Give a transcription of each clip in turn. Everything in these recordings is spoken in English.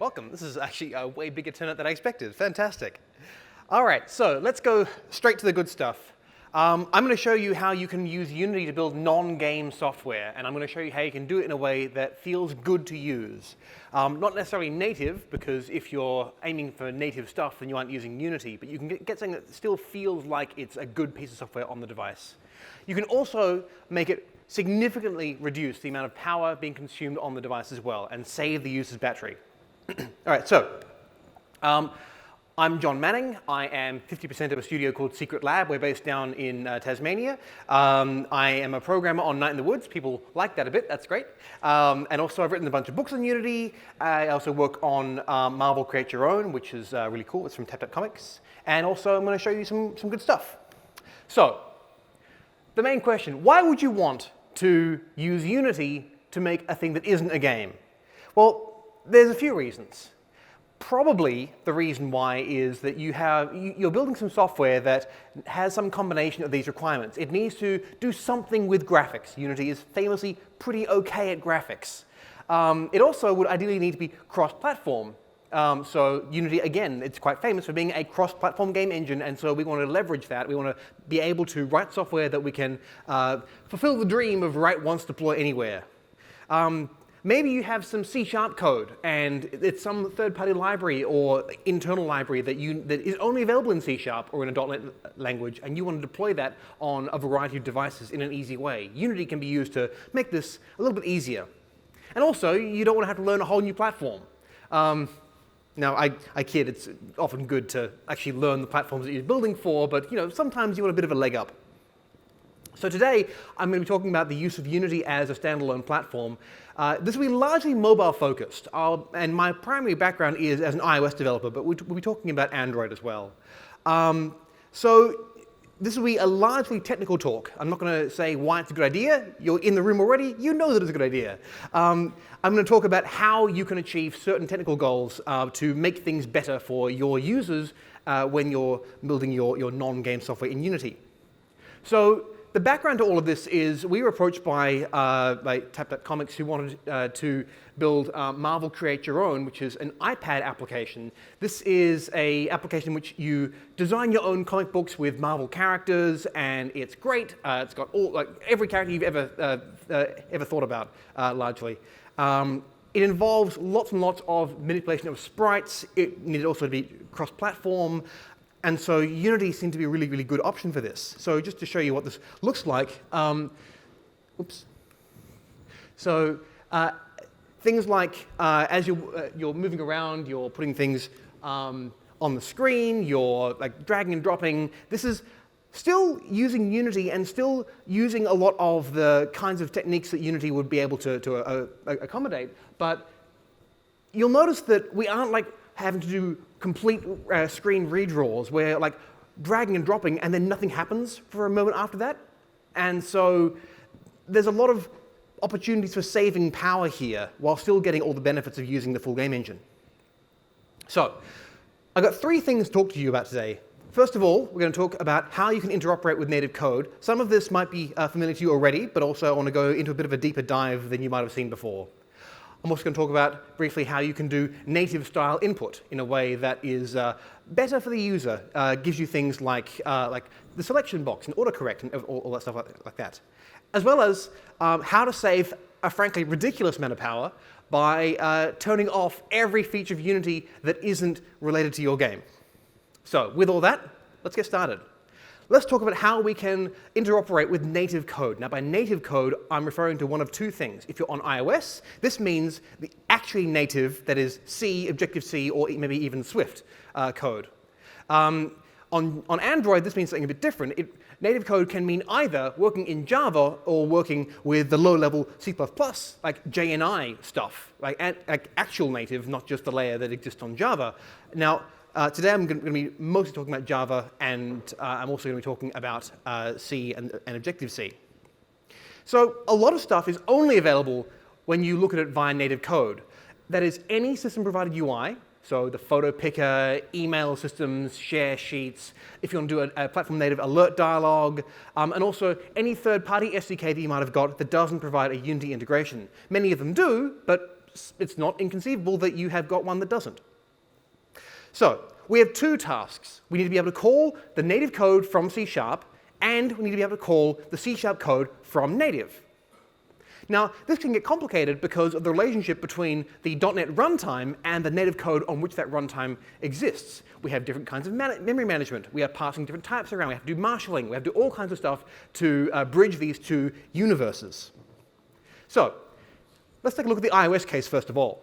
welcome. This is actually a way bigger turnout than I expected. Fantastic. All right, so let's go straight to the good stuff. I'm going to show you how you can use Unity to build non-game software, and I'm going to show you how you can do it in a way that feels good to use. Not necessarily native, because if you're aiming for native stuff, then you aren't using Unity, but you can get something that still feels like it's a good piece of software on the device. You can also make it significantly reduce the amount of power being consumed on the device as well, and save the user's battery. All right, so I'm John Manning. I am 50% of a studio called Secret Lab. We're based down in Tasmania. I am a programmer on Night in the Woods. People like that a bit. That's great. And also, I've written a bunch of books on Unity. I also work on Marvel Create Your Own, which is really cool. It's from Comics. And also, I'm going to show you some good stuff. So, the main question, why would you want to use Unity to make a thing that isn't a game? Well, there's a few reasons. Probably the reason why is that you're building some software that has some combination of these requirements. It needs to do something with graphics. Unity is famously pretty okay at graphics. It also would ideally need to be cross-platform. So Unity, again, it's quite famous for being a cross-platform game engine, and so we want to leverage that. We want to be able to write software that we can fulfill the dream of write once, deploy anywhere. Maybe you have some C# code, and it's some third-party library or internal library that is only available in C# or in a .NET language, and you want to deploy that on a variety of devices in an easy way. Unity can be used to make this a little bit easier. And also, you don't want to have to learn a whole new platform. Now, I kid, it's often good to actually learn the platforms that you're building for, but sometimes you want a bit of a leg up. So today, I'm going to be talking about the use of Unity as a standalone platform. This will be largely mobile-focused, and my primary background is as an iOS developer, but we'll be talking about Android as well. So this will be a largely technical talk. I'm not going to say why it's a good idea. You're in the room already. You know that it's a good idea. I'm going to talk about how you can achieve certain technical goals to make things better for your users when you're building your non-game software in Unity. So the background to all of this is we were approached by Comics who wanted to build Marvel Create Your Own, which is an iPad application. This is an application in which you design your own comic books with Marvel characters, and it's great. It's got every character you've ever thought about, largely. It involves lots and lots of manipulation of sprites. It needed also to be cross-platform. And so Unity seemed to be a really, really good option for this. So just to show you what this looks like, oops. So things like as you're moving around, you're putting things on the screen, you're dragging and dropping. This is still using Unity and still using a lot of the kinds of techniques that Unity would be able to accommodate. But you'll notice that we aren't having to do complete screen redraws where dragging and dropping and then nothing happens for a moment after that. And so there's a lot of opportunities for saving power here while still getting all the benefits of using the full game engine. So I've got three things to talk to you about today. First of all, we're going to talk about how you can interoperate with native code. Some of this might be familiar to you already, but also I want to go into a bit of a deeper dive than you might have seen before. I'm also going to talk about briefly how you can do native style input in a way that is better for the user, gives you things like the selection box and autocorrect and all that stuff like that. As well as how to save a frankly ridiculous amount of power by turning off every feature of Unity that isn't related to your game. So with all that, let's get started. Let's talk about how we can interoperate with native code. Now, by native code, I'm referring to one of two things. If you're on iOS, this means the actually native, that is C, Objective-C, or maybe even Swift code. On Android, this means something a bit different. Native code can mean either working in Java or working with the low-level C++, like JNI stuff, like actual native, not just the layer that exists on Java. Now, today I'm going to be mostly talking about Java, and I'm also going to be talking about C and Objective-C. So a lot of stuff is only available when you look at it via native code. That is any system-provided UI, so the photo picker, email systems, share sheets, if you want to do a platform-native alert dialog, and also any third-party SDK that you might have got that doesn't provide a Unity integration. Many of them do, but it's not inconceivable that you have got one that doesn't. So we have two tasks. We need to be able to call the native code from C#, and we need to be able to call the C# code from native. Now, this can get complicated because of the relationship between the .NET runtime and the native code on which that runtime exists. We have different kinds of memory management. We are passing different types around. We have to do marshalling. We have to do all kinds of stuff to bridge these two universes. So let's take a look at the iOS case first of all.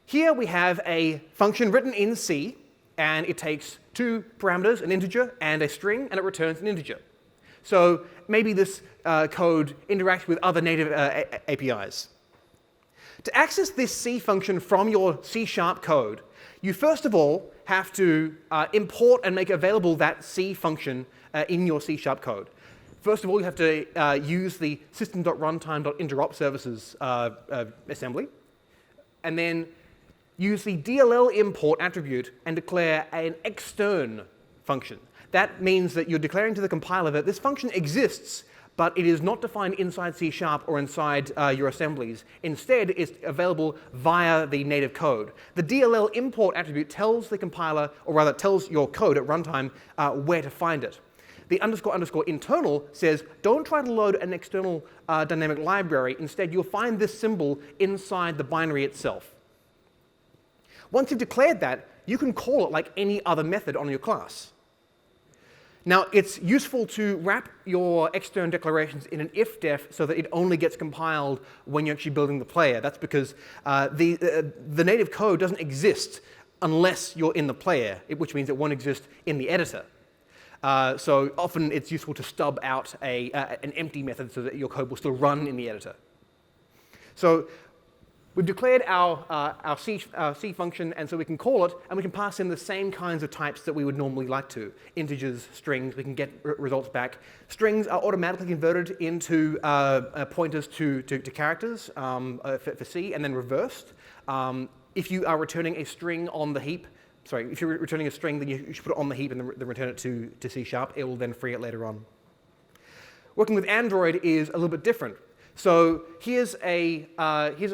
Here we have a function written in C, and it takes two parameters, an integer and a string, and it returns an integer. So maybe this code interacts with other native APIs. To access this C function from your C# code, you first of all have to import and make available that C function in your C# code. First of all, you have to use the system.runtime.interop services assembly, and then use the DLL import attribute and declare an extern function. That means that you're declaring to the compiler that this function exists, but it is not defined inside C# or inside your assemblies. Instead, it's available via the native code. The DLL import attribute tells the compiler, or rather tells your code at runtime, where to find it. The __ internal says, don't try to load an external dynamic library. Instead, you'll find this symbol inside the binary itself. Once you've declared that, you can call it like any other method on your class. Now, it's useful to wrap your external declarations in an if-def so that it only gets compiled when you're actually building the player. That's because the native code doesn't exist unless you're in the player, which means it won't exist in the editor. So often it's useful to stub out an empty method so that your code will still run in the editor. So we've declared our C function, and so we can call it, and we can pass in the same kinds of types that we would normally like to. Integers, strings, we can get results back. Strings are automatically converted into pointers to characters for C, and then reversed. If you are returning a string on the heap, if you're returning a string, then you should put it on the heap and then return it to C#. It will then free it later on. Working with Android is a little bit different. So here's a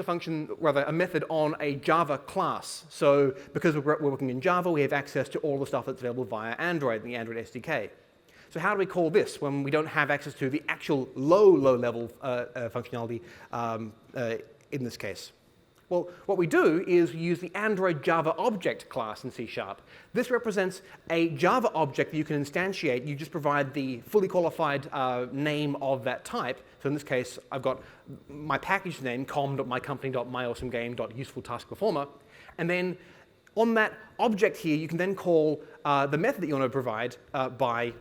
function, rather a method on a Java class. So because we're working in Java, we have access to all the stuff that's available via Android, the Android SDK. So how do we call this when we don't have access to the actual low-level functionality in this case? Well, what we do is we use the Android Java object class in C#. This represents a Java object that you can instantiate. You just provide the fully qualified name of that type. So in this case, I've got my package name, com.myawesomegame.usefultaskperformer. And then on that object here, you can then call the method that you want to provide by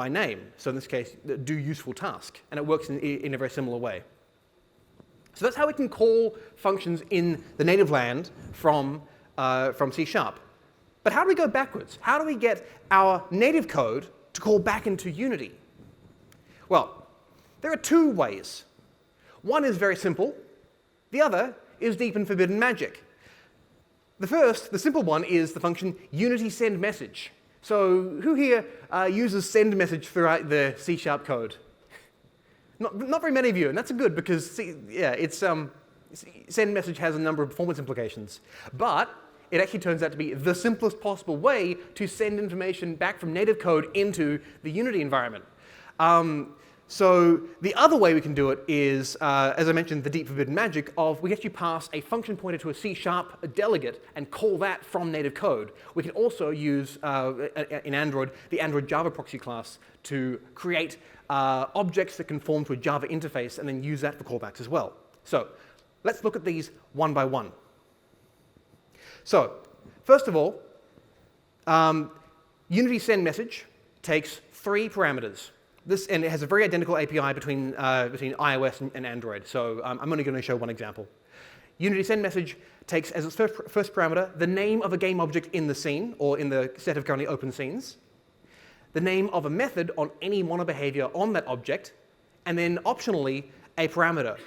name. So in this case, do useful task. And it works in a very similar way. So that's how we can call functions in the native land from C#. But how do we go backwards? How do we get our native code to call back into Unity? Well, there are two ways. One is very simple. The other is deep and forbidden magic. The first, the simple one, is the function Unity-sendMessage. So who here uses sendMessage throughout the C# code? Not very many of you, and that's good because sendMessage has a number of performance implications. But it actually turns out to be the simplest possible way to send information back from native code into the Unity environment. So the other way we can do it is, as I mentioned, the deep forbidden magic of we actually pass a function pointer to a C# delegate and call that from native code. We can also use, in Android, the ANDROIDJAVAPROXY class to create objects that conform to a Java interface and then use that for callbacks as well. So let's look at these one by one. So first of all, Unity-sendMessage takes 3 parameters. And it has a very identical API between iOS and Android. So I'm only going to show one example. Unity-sendMessage takes as its first parameter the name of a game object in the scene, or in the set of currently open scenes, the name of a method on any monobehavior on that object, and then optionally a parameter.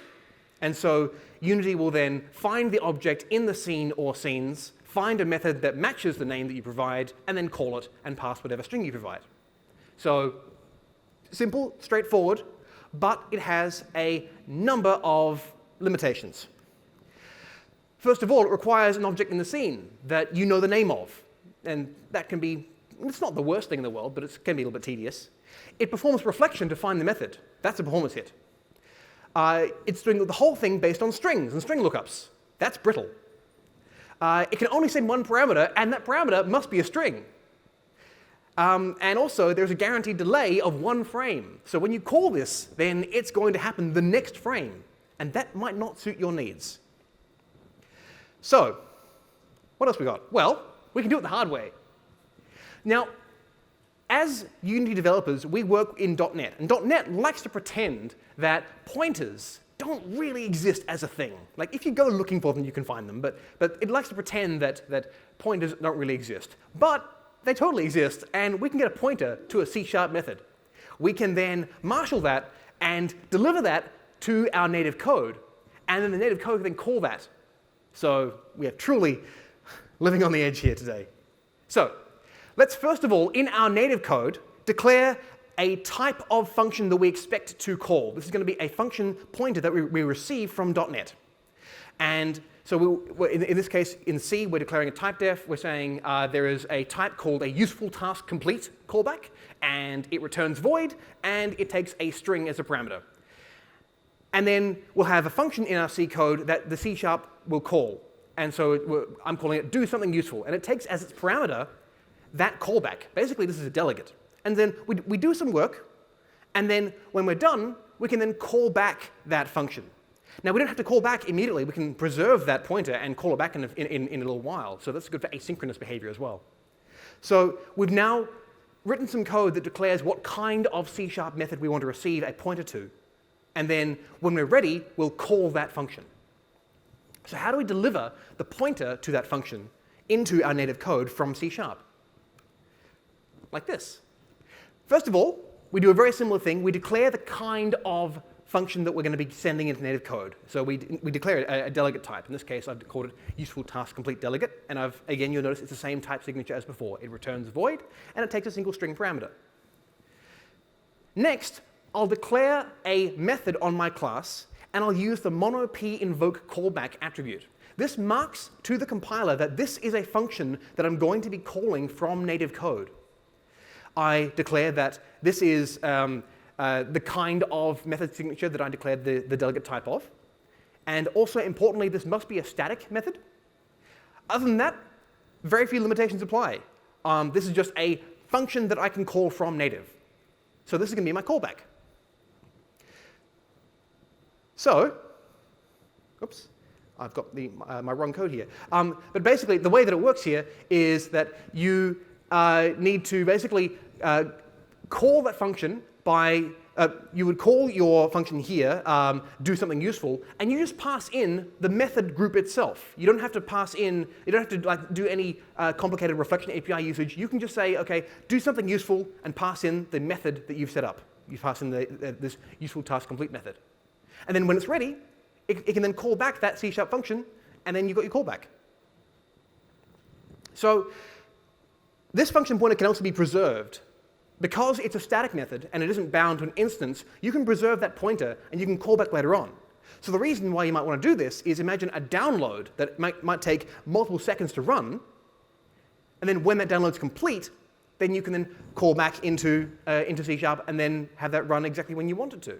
And so Unity will then find the object in the scene or scenes, find a method that matches the name that you provide, and then call it and pass whatever string you provide. So simple, straightforward, but it has a number of limitations. First of all, it requires an object in the scene that you know the name of. And that can be, it's not the worst thing in the world, but it can be a little bit tedious. It performs reflection to find the method. That's a performance hit. It's doing the whole thing based on strings and string lookups. That's brittle. It can only send one parameter, and that parameter must be a string. And also, there's a guaranteed delay of 1 frame. So when you call this, then it's going to happen the next frame. And that might not suit your needs. So, what else we got? Well, we can do it the hard way. Now, as Unity developers, we work in .NET. And .NET likes to pretend that pointers don't really exist as a thing. Like, if you go looking for them, you can find them. But it likes to pretend that pointers don't really exist. But they totally exist, and we can get a pointer to a C# method. We can then marshal that and deliver that to our native code. And then the native code can then call that. So we are truly living on the edge here today. So let's first of all, in our native code, declare a type of function that we expect to call. This is going to be a function pointer that we receive from .NET. And so in this case, in C, we're declaring a type def. We're saying there is a type called a useful task complete callback, and it returns void, and it takes a string as a parameter. And then we'll have a function in our C code that the C# will call. And so I'm calling it do something useful. And it takes as its parameter that callback. Basically, this is a delegate. And then we do some work, and then when we're done, we can then call back that function. Now, we don't have to call back immediately. We can preserve that pointer and call it back in a little while. So that's good for asynchronous behavior as well. So we've now written some code that declares what kind of C# method we want to receive a pointer to. And then when we're ready, we'll call that function. So how do we deliver the pointer to that function into our native code from C#? Like this. First of all, we do a very similar thing. We declare the kind of function that we're going to be sending into native code. So we declare a delegate type. In this case, I've called it useful task complete delegate. And again, you'll notice it's the same type signature as before. It returns void, and it takes a single string parameter. Next, I'll declare a method on my class, and I'll use the mono-p-invoke callback attribute. This marks to the compiler that this is a function that I'm going to be calling from native code. I declare that this is the kind of method signature that I declared the delegate type of. And also, importantly, this must be a static method. Other than that, very few limitations apply. This is just a function that I can call from native. So this is going to be my callback. So, oops, I've got my wrong code here. But basically, the way that it works here is that you need to basically call that function by, you would call your function here, do something useful, and you just pass in the method group itself. You don't have to pass in, you don't have to do any complicated reflection API usage. You can just say, okay, do something useful, and pass in the method that you've set up. You pass in this useful task complete method. And then when it's ready, it can then call back that C# function, and then you've got your callback. So this function pointer can also be preserved. Because it's a static method and it isn't bound to an instance, you can preserve that pointer and you can call back later on. So the reason why you might want to do this is imagine a download that might take multiple seconds to run, and then when that download's complete, then you can then call back into C# and then have that run exactly when you want it to.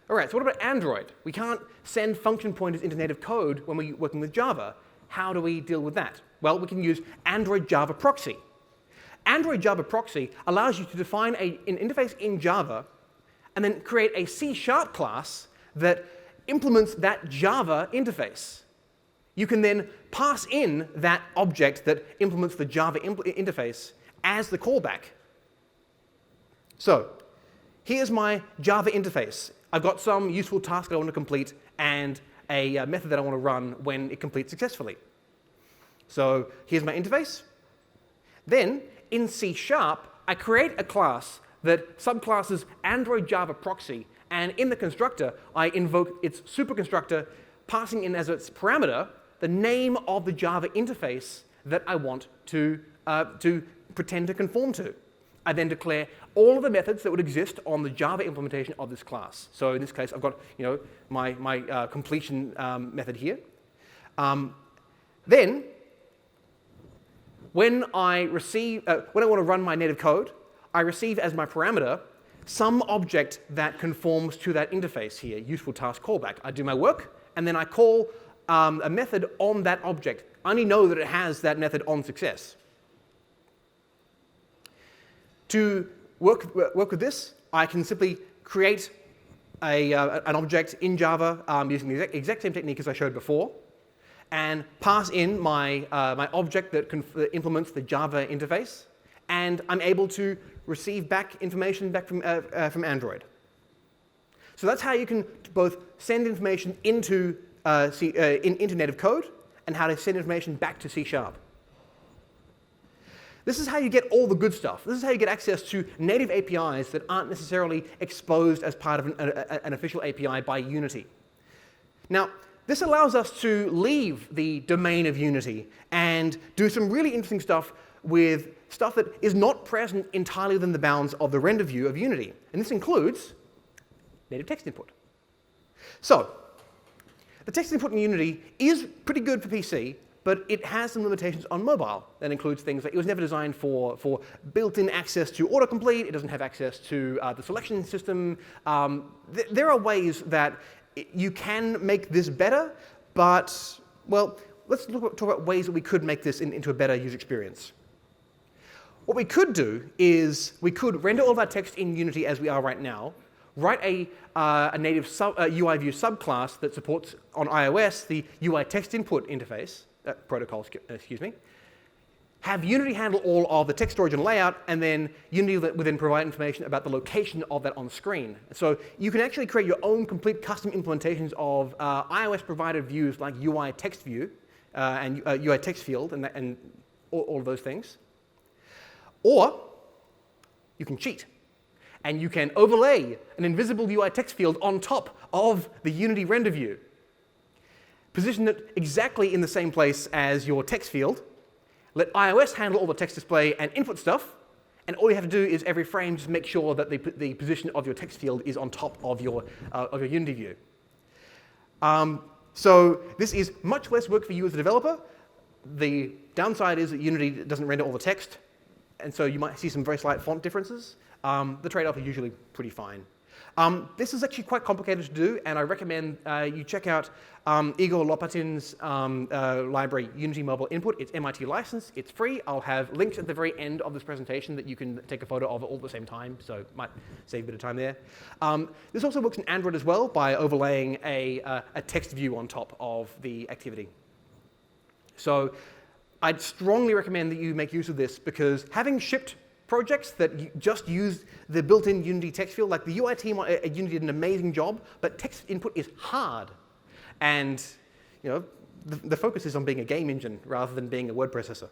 All right, so what about Android? We can't send function pointers into native code when we're working with Java. How do we deal with that? Well, we can use ANDROIDJAVAPROXY. ANDROIDJAVAPROXY allows you to define an interface in Java and then create a C# class that implements that Java interface. You can then pass in that object that implements the Java interface as the callback. So here's my Java interface. I've got some useful task that I want to complete and a method that I want to run when it completes successfully. So here's my interface. Then in C#, I create a class that subclasses ANDROIDJAVAPROXY, and in the constructor, I invoke its superconstructor, passing in as its parameter the name of the Java interface that I want to pretend to conform to. I then declare all of the methods that would exist on the Java implementation of this class. So in this case, I've got my completion method here. Then, when I want to run my native code, I receive as my parameter some object that conforms to that interface here, useful task callback. I do my work, and then I call a method on that object. I only know that it has that method on success. To work with this, I can simply create an object in Java using the exact same technique as I showed before, and pass in my object that implements the Java interface, and I'm able to receive back information back from Android. So that's how you can both send information into native code and how to send information back to C#. This is how you get all the good stuff. This is how you get access to native APIs that aren't necessarily exposed as part of an official API by Unity. Now, this allows us to leave the domain of Unity and do some really interesting stuff with stuff that is not present entirely within the bounds of the render view of Unity. And this includes native text input. So, the text input in Unity is pretty good for PC, but it has some limitations on mobile. That includes things like it was never designed for built-in access to autocomplete. It doesn't have access to the selection system. There are ways that you can make this better, but, well, let's talk about ways that we could make this into a better user experience. What we could do is we could render all of our text in Unity as we are right now, write a native UI view subclass that supports on iOS the UI text input interface, protocol, excuse me, have Unity handle all of the text storage and layout, and then Unity will then provide information about the location of that on screen. So you can actually create your own complete custom implementations of iOS-provided views like UI text view and UI text field and all of those things. Or you can cheat, and you can overlay an invisible UI text field on top of the Unity render view. Position it exactly in the same place as your text field. Let iOS handle all the text display and input stuff, and all you have to do is every frame just make sure that the position of your text field is on top of your Unity view. So this is much less work for you as a developer. The downside is that Unity doesn't render all the text, and so you might see some very slight font differences. The trade-off is usually pretty fine. This is actually quite complicated to do, and I recommend you check out Igor Lopatin's library, Unity Mobile Input. It's MIT licensed, it's free. I'll have links at the very end of this presentation that you can take a photo of all at the same time, so it might save a bit of time there. This also works in Android as well by overlaying a text view on top of the activity. So I'd strongly recommend that you make use of this, because having shipped projects that just use the built-in Unity text field, like the UI team at Unity did an amazing job, but text input is hard. And the focus is on being a game engine rather than being a word processor.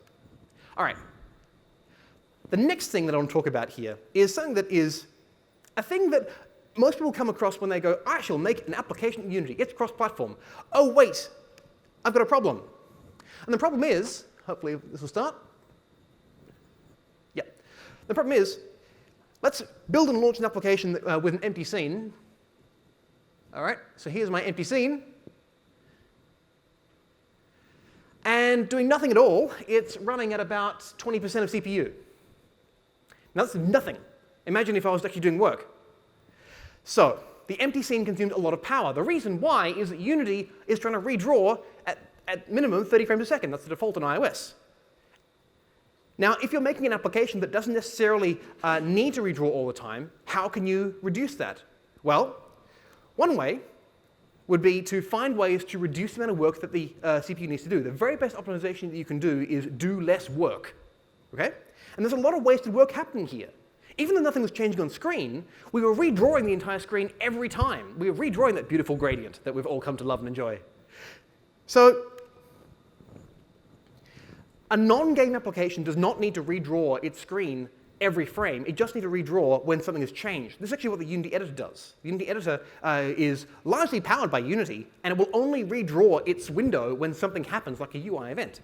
All right. The next thing that I want to talk about here is something that is a thing that most people come across when they go, I shall make an application in Unity. It's cross-platform. Oh, wait, I've got a problem. And the problem is, hopefully this will start. The problem is, let's build and launch an application with an empty scene. All right, so here's my empty scene. And doing nothing at all, it's running at about 20% of CPU. Now that's nothing. Imagine if I was actually doing work. So the empty scene consumes a lot of power. The reason why is that Unity is trying to redraw at minimum 30 frames a second. That's the default on iOS. Now, if you're making an application that doesn't necessarily need to redraw all the time, how can you reduce that? Well, one way would be to find ways to reduce the amount of work that the CPU needs to do. The very best optimization that you can do is do less work. Okay? And there's a lot of wasted work happening here. Even though nothing was changing on screen, we were redrawing the entire screen every time. We were redrawing that beautiful gradient that we've all come to love and enjoy. So a non-game application does not need to redraw its screen every frame. It just needs to redraw when something has changed. This is actually what the Unity editor does. The Unity editor is largely powered by Unity, and it will only redraw its window when something happens, like a UI event.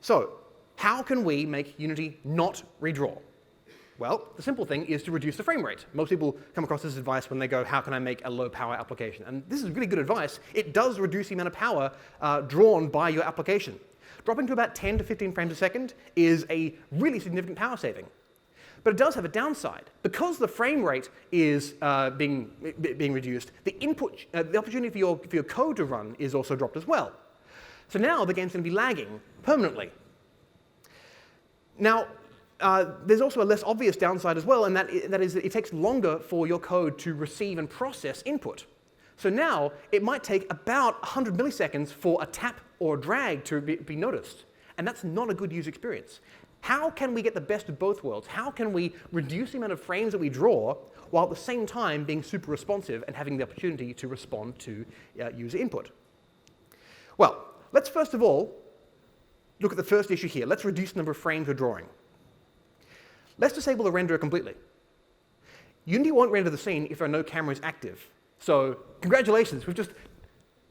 So how can we make Unity not redraw? Well, the simple thing is to reduce the frame rate. Most people come across this advice when they go, how can I make a low power application? And this is really good advice. It does reduce the amount of power drawn by your application. Dropping to about 10 to 15 frames a second is a really significant power saving. But it does have a downside. Because the frame rate is being reduced, the opportunity for your code to run is also dropped as well. So now the game's going to be lagging permanently. Now, there's also a less obvious downside as well, and that is that it takes longer for your code to receive and process input. So now it might take about 100 milliseconds for a tap or a drag to be noticed, and that's not a good user experience. How can we get the best of both worlds? How can we reduce the amount of frames that we draw while at the same time being super responsive and having the opportunity to respond to user input? Well, let's first of all look at the first issue here. Let's reduce the number of frames we're drawing. Let's disable the renderer completely. Unity won't render the scene if there are no cameras active. So congratulations, we've just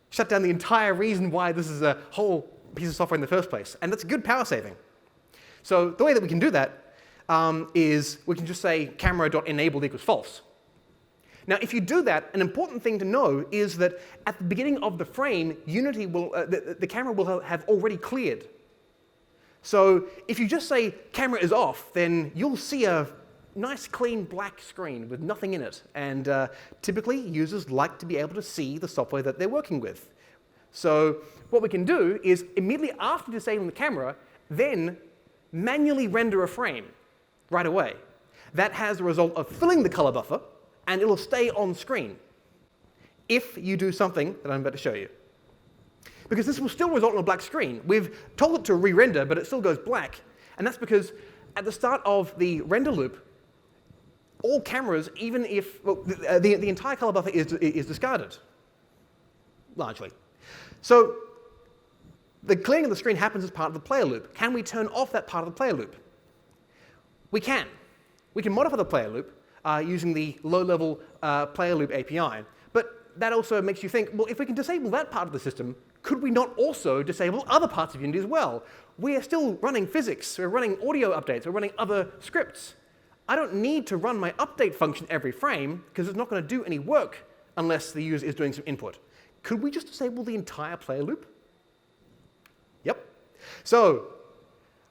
shut down the entire reason why this is a whole piece of software in the first place. And that's a good power saving. So the way that we can do that is we can just say camera.enabled equals false. Now, if you do that, an important thing to know is that at the beginning of the frame, Unity will, the camera will have already cleared. So if you just say camera is off, then you'll see a nice clean black screen with nothing in it. And typically, users like to be able to see the software that they're working with. So what we can do is immediately after disabling the camera, then manually render a frame right away. That has the result of filling the color buffer, and it'll stay on screen if you do something that I'm about to show you. Because this will still result in a black screen. We've told it to re-render, but it still goes black. And that's because at the start of the render loop, all cameras, even if, well, the entire color buffer is discarded, largely. So the clearing of the screen happens as part of the player loop. Can we turn off that part of the player loop? We can. We can modify the player loop using the low-level player loop API. But that also makes you think, well, if we can disable that part of the system, could we not also disable other parts of Unity as well? We are still running physics, we're running audio updates, we're running other scripts. I don't need to run my update function every frame because it's not going to do any work unless the user is doing some input. Could we just disable the entire player loop? Yep. So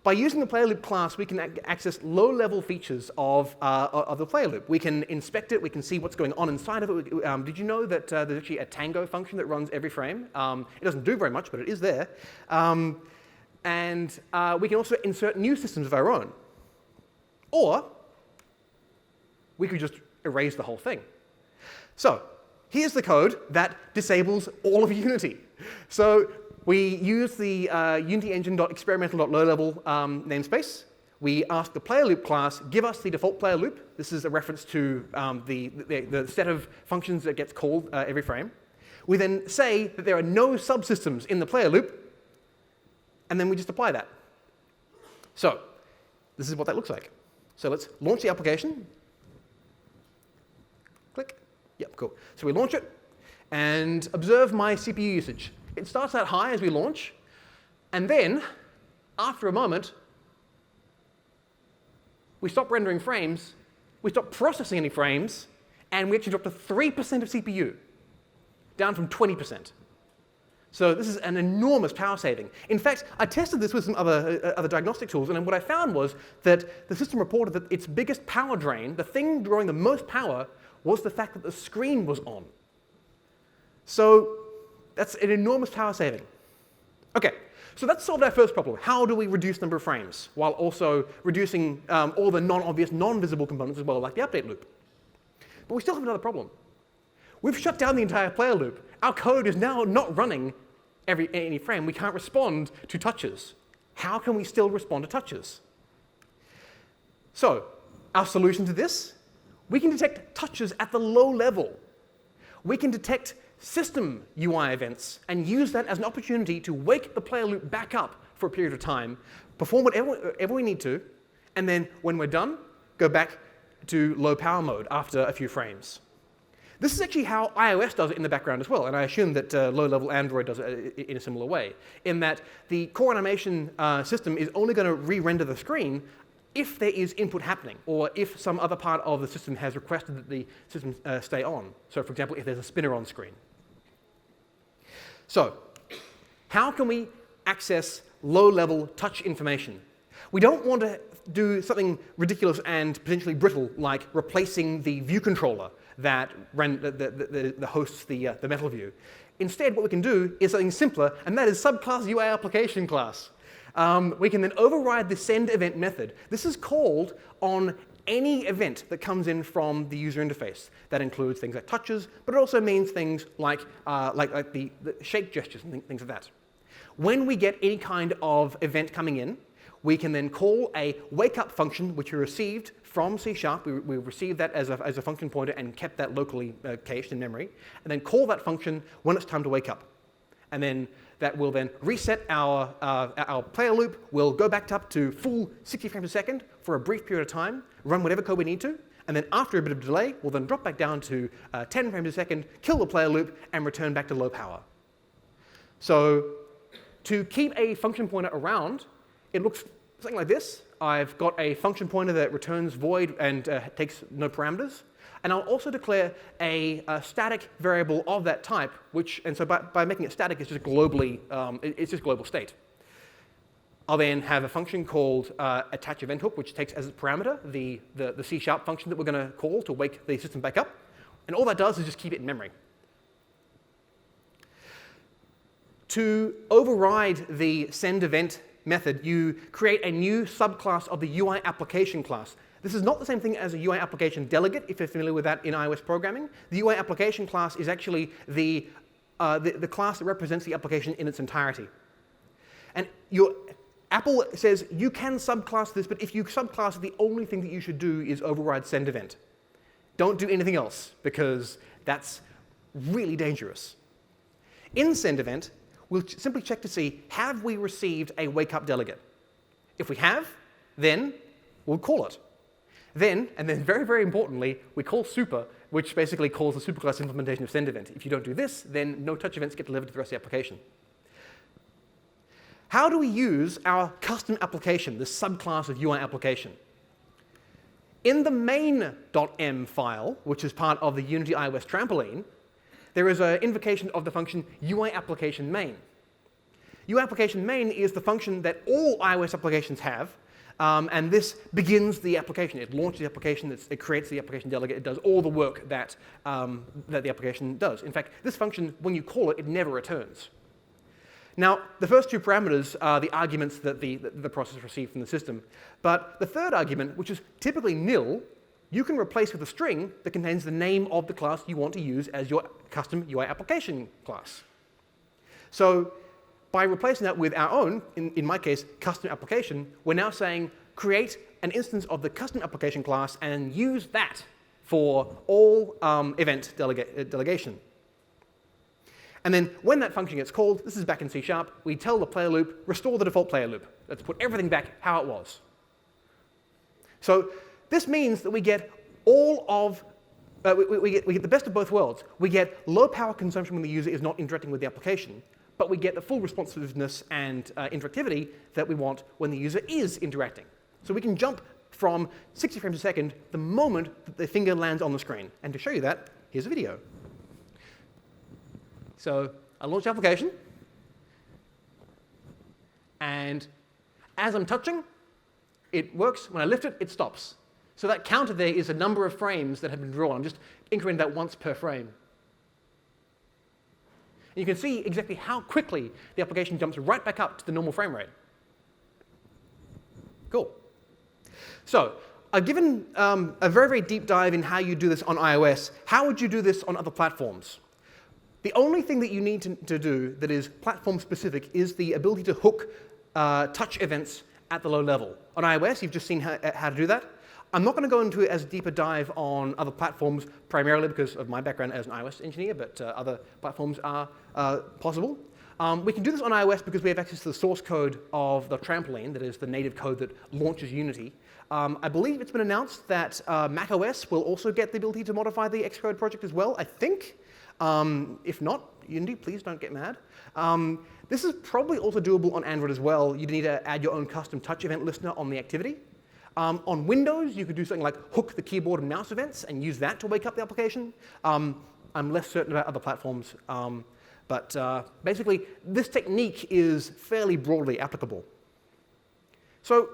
by using the player loop class, we can access low-level features of the player loop. We can inspect it. We can see what's going on inside of it. Did you know that there's actually a Tango function that runs every frame? It doesn't do very much, but it is there. And we can also insert new systems of our own. Or we could just erase the whole thing. So here's the code that disables all of Unity. So we use the Unity engine.experimental.lowlevel namespace. We ask the player loop class, give us the default player loop. This is a reference to the set of functions that gets called every frame. We then say that there are no subsystems in the player loop, and then we just apply that. So this is what that looks like. So let's launch the application. Click. Yep, cool. So we launch it, and observe my CPU usage. It starts out high as we launch, and then, after a moment, we stop rendering frames, we stop processing any frames, and we actually drop to 3% of CPU, down from 20%. So this is an enormous power saving. In fact, I tested this with some other diagnostic tools, and what I found was that the system reported that its biggest power drain, the thing drawing the most power, was the fact that the screen was on. So that's an enormous power saving. OK, so that's solved our first problem. How do we reduce the number of frames while also reducing all the non-obvious, non-visible components as well, like the update loop? But we still have another problem. We've shut down the entire player loop. Our code is now not running any frame. We can't respond to touches. How can we still respond to touches? So our solution to this, we can detect touches at the low level. We can detect system UI events and use that as an opportunity to wake the player loop back up for a period of time, perform whatever we need to, and then when we're done, go back to low power mode after a few frames. This is actually how iOS does it in the background as well, and I assume that low-level Android does it in a similar way, in that the core animation system is only going to re-render the screen if there is input happening, or if some other part of the system has requested that the system stay on. So for example, if there's a spinner on screen. So how can we access low-level touch information? We don't want to do something ridiculous and potentially brittle, like replacing the view controller that hosts the metal view. Instead, what we can do is something simpler, and that is subclass UI application class. We can then override the send event method. This is called on any event that comes in from the user interface. That includes things like touches, but it also means things like the shake gestures and things like that. When we get any kind of event coming in, we can then call a wake-up function, which we received from C#. We received that as a function pointer and kept that locally cached in memory, and then call that function when it's time to wake up. And then that will then reset our player loop. We'll go back up to full 60 frames a second for a brief period of time, run whatever code we need to, and then after a bit of delay, we'll then drop back down to 10 frames a second, kill the player loop, and return back to low power. So to keep a function pointer around, it looks something like this. I've got a function pointer that returns void and takes no parameters. And I'll also declare a static variable of that type, and so by making it static, it's just globally, it's just global state. I'll then have a function called attach event hook, which takes as its parameter the C# function that we're going to call to wake the system back up. And all that does is just keep it in memory. To override the send event method, you create a new subclass of the UI application class. This is not the same thing as a UI application delegate, if you're familiar with that in iOS programming. The UI application class is actually the class that represents the application in its entirety. And Apple says you can subclass this, but if you subclass it, the only thing that you should do is override send event. Don't do anything else, because that's really dangerous. In send event, we'll simply check to see, have we received a wake-up delegate? If we have, then we'll call it. And then very, very importantly, we call super, which basically calls the superclass implementation of send event. If you don't do this, then no touch events get delivered to the rest of the application. How do we use our custom application, this subclass of UI application? In the main.m file, which is part of the Unity iOS trampoline, there is an invocation of the function UI application main. UI application main is the function that all iOS applications have, and this begins the application. It launches the application, it creates the application delegate, it does all the work that the application does. In fact, this function, when you call it, it never returns. Now, the first two parameters are the arguments that the process receives from the system. But the third argument, which is typically nil, you can replace with a string that contains the name of the class you want to use as your custom UI application class. So by replacing that with our own, in my case, custom application, we're now saying create an instance of the custom application class and use that for all event delegation. And then when that function gets called, this is back in C#, we tell the player loop, restore the default player loop. Let's put everything back how it was. So this means that we get all of, we get the best of both worlds. We get low power consumption when the user is not interacting with the application, but we get the full responsiveness and interactivity that we want when the user is interacting. So we can jump from 60 frames a second the moment that the finger lands on the screen. And to show you that, here's a video. So I launch the application, and as I'm touching, it works. When I lift it, it stops. So that counter there is a number of frames that have been drawn. I'm just incrementing that once per frame. And you can see exactly how quickly the application jumps right back up to the normal frame rate. Cool. So I've given a very, very deep dive in how you do this on iOS. How would you do this on other platforms? The only thing that you need to do that is platform-specific is the ability to hook touch events at the low level. On iOS, you've just seen how to do that. I'm not going to go into as deep a dive on other platforms, primarily because of my background as an iOS engineer, but other platforms are possible. We can do this on iOS because we have access to the source code of the trampoline, that is the native code that launches Unity. I believe it's been announced that macOS will also get the ability to modify the Xcode project as well, I think. If not, Unity, please don't get mad. This is probably also doable on Android as well. You need to add your own custom touch event listener on the activity. On Windows, you could do something like hook the keyboard and mouse events and use that to wake up the application. I'm less certain about other platforms, but basically, this technique is fairly broadly applicable. So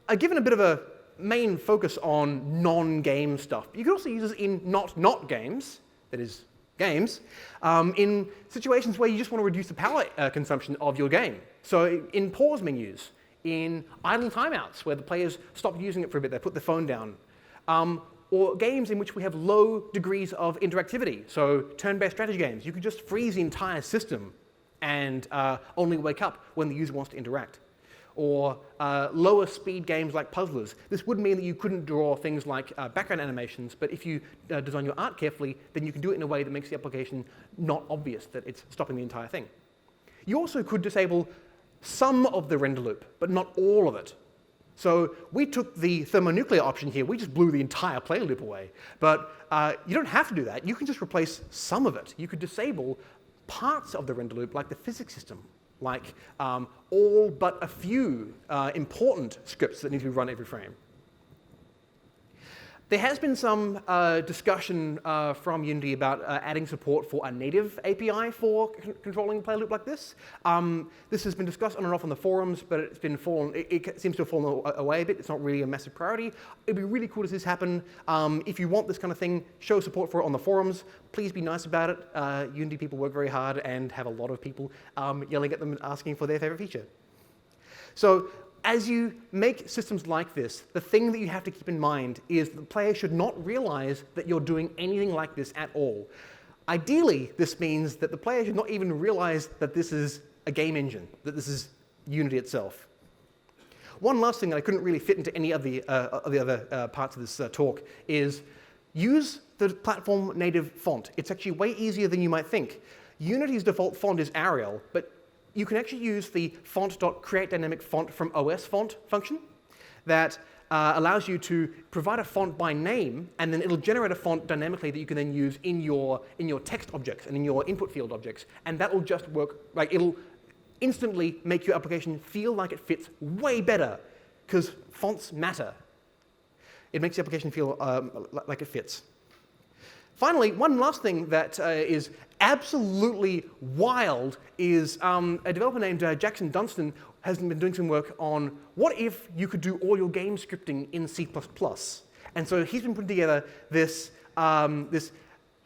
I've given a bit of a main focus on non-game stuff. You can also use this in not games, that is, games, in situations where you just want to reduce the power consumption of your game. So in pause menus, in idle timeouts, where the players stop using it for a bit, they put the phone down. Or games in which we have low degrees of interactivity. So turn-based strategy games, you could just freeze the entire system and only wake up when the user wants to interact. Or lower speed games like puzzlers. This would mean that you couldn't draw things like background animations, but if you design your art carefully, then you can do it in a way that makes the application not obvious that it's stopping the entire thing. You also could disable some of the render loop, but not all of it. So we took the thermonuclear option here. We just blew the entire play loop away. But you don't have to do that. You can just replace some of it. You could disable parts of the render loop, like the physics system, like all but a few important scripts that need to be run every frame. There has been some discussion from Unity about adding support for a native API for controlling a play loop like this. This has been discussed on and off on the forums, but it seems to have fallen away a bit. It's not really a massive priority. It'd be really cool to see this happen. If you want this kind of thing, show support for it on the forums. Please be nice about it. Unity people work very hard and have a lot of people yelling at them and asking for their favorite feature. So as you make systems like this, the thing that you have to keep in mind is that the player should not realize that you're doing anything like this at all. Ideally, this means that the player should not even realize that this is a game engine, that this is Unity itself. One last thing that I couldn't really fit into any of the other parts of this talk is use the platform native font. It's actually way easier than you might think. Unity's default font is Arial, but you can actually use the font.createDynamicFont from OS font function that allows you to provide a font by name, and then it'll generate a font dynamically that you can then use in your text objects and in your input field objects. And that will just work, like it'll instantly make your application feel like it fits way better, because fonts matter. It makes the application feel like it fits. Finally, one last thing that is absolutely wild is a developer named Jackson Dunstan has been doing some work on what if you could do all your game scripting in C++. And so he's been putting together this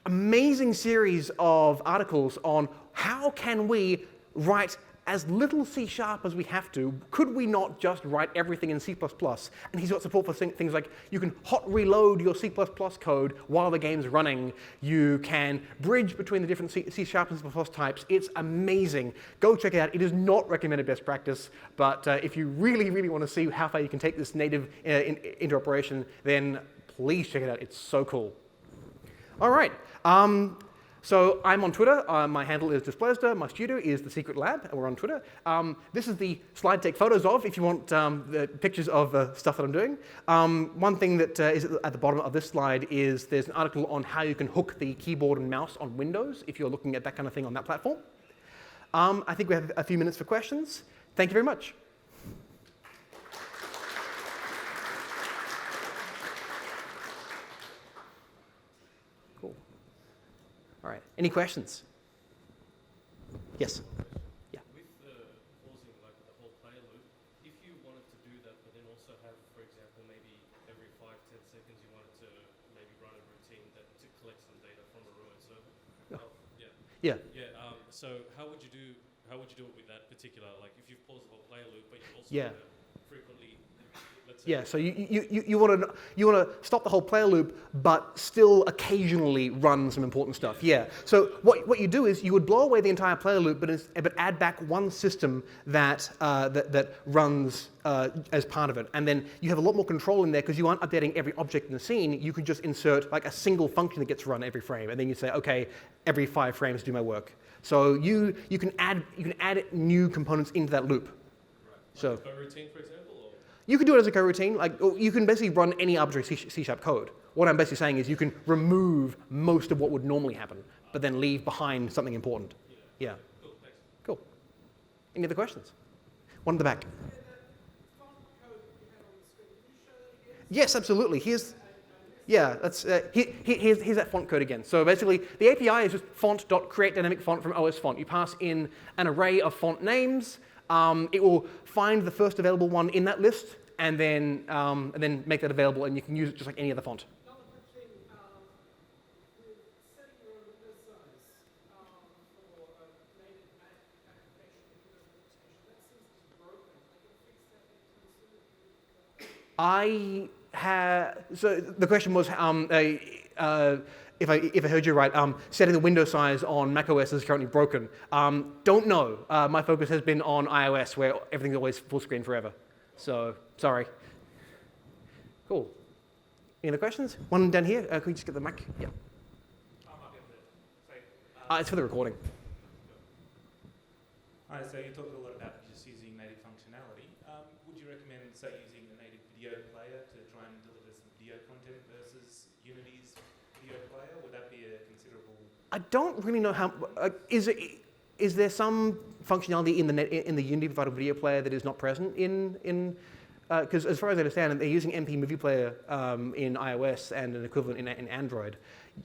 amazing series of articles on how can we write as little C# as we have to. Could we not just write everything in C++? And he's got support for things like you can hot reload your C++ code while the game's running. You can bridge between the different C# and C++ types. It's amazing. Go check it out. It is not recommended best practice, but if you really, really want to see how far you can take this native interoperation, then please check it out. It's so cool. All right. So I'm on Twitter. My handle is Displaster. My studio is The Secret Lab, and we're on Twitter. This is the slide to take photos of if you want the pictures of stuff that I'm doing. One thing that is at the bottom of this slide is there's an article on how you can hook the keyboard and mouse on Windows if you're looking at that kind of thing on that platform. I think we have a few minutes for questions. Thank you very much. All right. Any questions? Yes. Yeah. With pausing like the whole play loop, if you wanted to do that, but then also have, for example, maybe every 5-10 seconds you wanted to maybe run a routine to collect some data from a ruined server. Yeah. So how would you do it with that particular, like if you've paused the whole play loop, but you also want to frequently. Yeah, so you want to stop the whole player loop, but still occasionally run some important stuff. Yeah. So what you do is you would blow away the entire player loop, but add back one system that runs as part of it, and then you have a lot more control in there because you aren't updating every object in the scene. You can just insert like a single function that gets run every frame, and then you say, okay, every 5 frames do my work. So you can add new components into that loop. Right. So. Like a coroutine, for example. You can do it as a coroutine. Like, you can basically run any arbitrary C# code. What I'm basically saying is you can remove most of what would normally happen, but then leave behind something important. Yeah. Cool, thanks. Cool. Any other questions? One at the back. Yes, absolutely. Here's that font code again. So basically, the API is just font.createDynamicFont from OS font. You pass in an array of font names. It will find the first available one in that list, and then make that available, and you can use it just like any other font. Another quick thing, with setting your own window size for a native Mac application, Windows application, that seems to be broken. Are you going to fix that anytime soon? So the question was, if I heard you right, setting the window size on macOS is currently broken. Don't know. My focus has been on iOS, where everything's always full screen forever. So sorry. Cool. Any other questions? One down here. Can we just get the mic? Yeah. It's for the recording. Hi, so you talked a lot about just using native functionality. Would you recommend, say, using a native video player to try and deliver some video content versus Unity's video player? Would that be a considerable... I don't really know how... Is there some functionality in the Unity provided video player that is not present in because as far as I understand, they're using MP Movie Player in iOS and an equivalent in Android,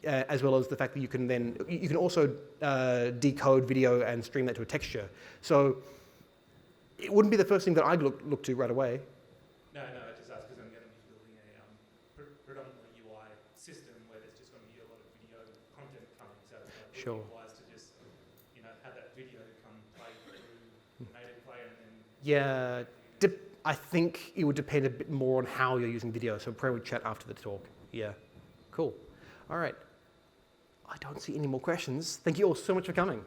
as well as the fact that you can also decode video and stream that to a texture. So it wouldn't be the first thing that I'd look to right away. No, I just asked because I'm going to be building a predominantly UI system where there's just going to be a lot of video content coming. So it Sure. wise to just have that video come play through the native player and then... Yeah. I think it would depend a bit more on how you're using video, so probably chat after the talk. Yeah, cool. All right. I don't see any more questions. Thank you all so much for coming.